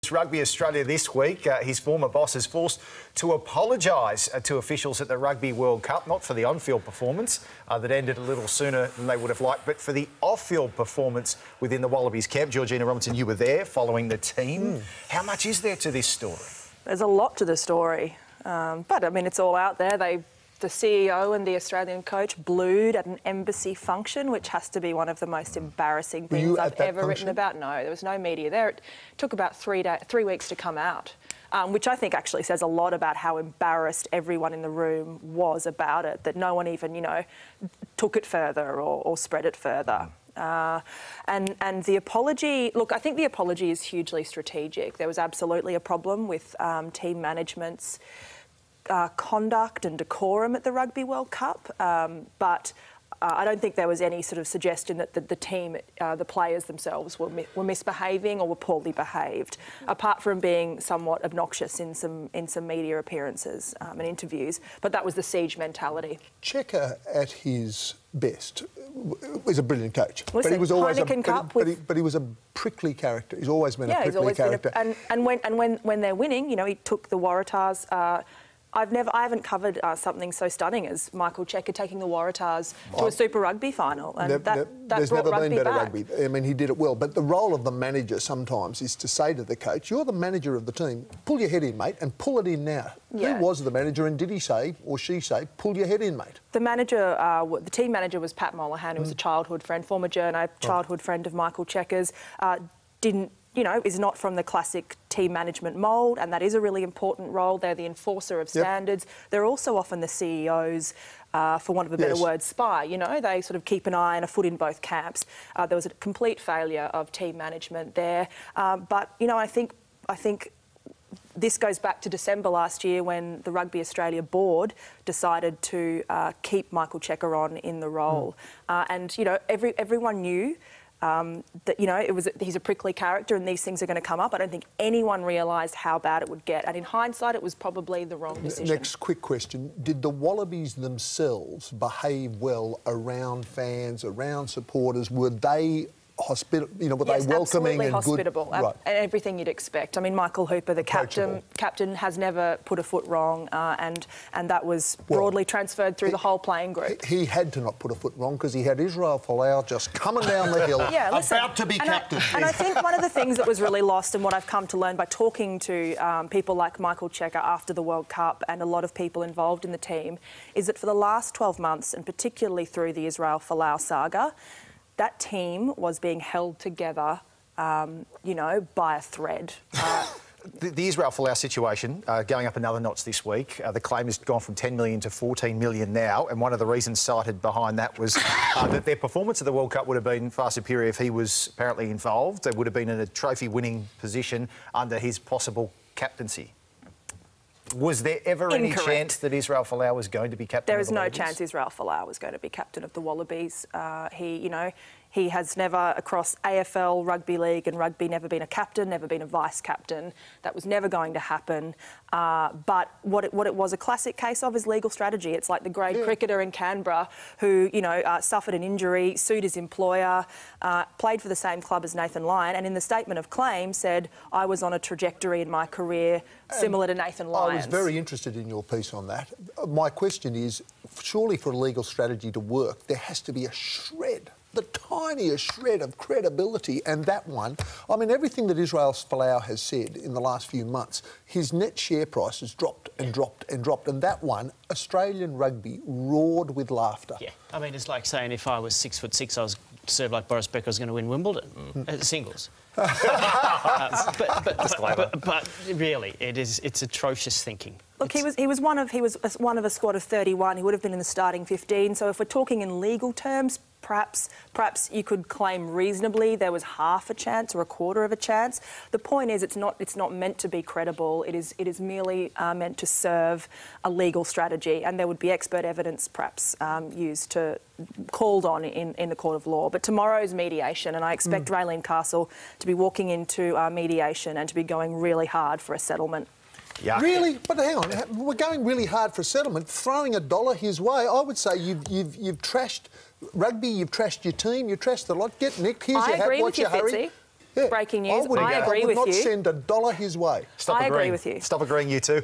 It's Rugby Australia this week. His former boss is forced to apologise to officials at the Rugby World Cup, not for the on-field performance that ended a little sooner than they would have liked, but for the off-field performance within the Wallabies camp. Georgina Robinson, you were there following the team. How much is there to this story? There's a lot to the story, but I mean, it's all out there. The CEO and the Australian coach blued at an embassy function, which has to be one of the most embarrassing things I've ever written about. No, there was no media there. It took about 3 weeks to come out, which I think actually says a lot about how embarrassed everyone in the room was about it, that no one even, you know, took it further or spread it further. And the apology, look, I think the apology is hugely strategic. There was absolutely a problem with team management's conduct and decorum at the Rugby World Cup, but I don't think there was any sort of suggestion that the team, the players themselves were misbehaving or were poorly behaved, apart from being somewhat obnoxious in some media appearances and interviews. But that was the siege mentality. Checker at his best was a brilliant coach. Listen, but he was always but he was a prickly character. He's always been a prickly character. And when they're winning, you know, he took the Waratahs. I haven't covered something so stunning as Michael Checker taking the Waratahs to a Super Rugby final, and there's never been better rugby. I mean, he did it well. But the role of the manager sometimes is to say to the coach, "You're the manager of the team. Pull your head in, mate, and pull it in now." Yeah. Who was the manager, and did he say or she say, "Pull your head in, mate"? The manager, the team manager, was Pat Mollahan, who was a childhood friend, former journo, childhood friend of Michael Checker's. Is not from the classic team management mould, and that is a really important role. They're the enforcer of standards. They're also often the CEO's, for want of a better word, spy. You know, they sort of keep an eye and a foot in both camps. There was a complete failure of team management there. But, you know, I think this goes back to December last year when the Rugby Australia board decided to keep Michael Checker on in the role. And, you know, everyone knew that, you know, he's a prickly character and these things are going to come up. I don't think anyone realised how bad it would get. And in hindsight, it was probably the wrong decision. Next quick question. Did the Wallabies themselves behave well around fans, around supporters? Were they hospitable? You know, were they welcoming and hospitable, good? Right. And everything you'd expect. I mean, Michael Hooper, the captain, has never put a foot wrong, and that was broadly transferred through the whole playing group. He had to not put a foot wrong because he had Israel Folau just coming down the hill, about to be captain. And I think one of the things that was really lost, and what I've come to learn by talking to people like Michael Checker after the World Cup and a lot of people involved in the team, is that for the last 12 months, and particularly through the Israel Folau saga, that team was being held together, you know, by a thread. The Israel Folau situation going up another notch this week. The claim has gone from 10 million to 14 million now, and one of the reasons cited behind that was that their performance at the World Cup would have been far superior if he was apparently involved. They would have been in a trophy-winning position under his possible captaincy. Was there ever any chance that Israel Folau was going to be captain? There is no chance Israel Folau was going to be captain of the Wallabies. He has never, across AFL, Rugby League and Rugby, never been a captain, never been a vice-captain. That was never going to happen. But what it was a classic case of is legal strategy. It's like the great cricketer in Canberra who, you know, suffered an injury, sued his employer, played for the same club as Nathan Lyon, and in the statement of claim said, "I was on a trajectory in my career similar to Nathan Lyon's." I was very interested in your piece on that. My question is, surely for a legal strategy to work, there has to be a shred, the tiniest shred of credibility, and that one, I mean, everything that Israel Folau has said in the last few months, his net share price has dropped and dropped and dropped, and that one, Australian rugby roared with laughter. Yeah, I mean, it's like saying if I was 6'6", I was served like Boris Becker, I was going to win Wimbledon. Singles. But really, it's atrocious thinking. Look, he was one of a squad of 31. He would have been in the starting 15. So if we're talking in legal terms, perhaps you could claim reasonably there was half a chance or a quarter of a chance. The point is, it's not meant to be credible. It is merely meant to serve a legal strategy, and there would be expert evidence perhaps called on in the court of law. But tomorrow's mediation, and I expect Raylene Castle to be walking into mediation and to be going really hard for a settlement. Yeah. Really? But hang on, we're going really hard for a settlement, throwing $1 his way. I would say you've trashed rugby, you've trashed your team, you've trashed the lot. Get nicked, here's your hat, what's your hurry? breaking news. I agree with you. I would not send $1 his way. Stop I agreeing. agree with you. Stop agreeing, you two.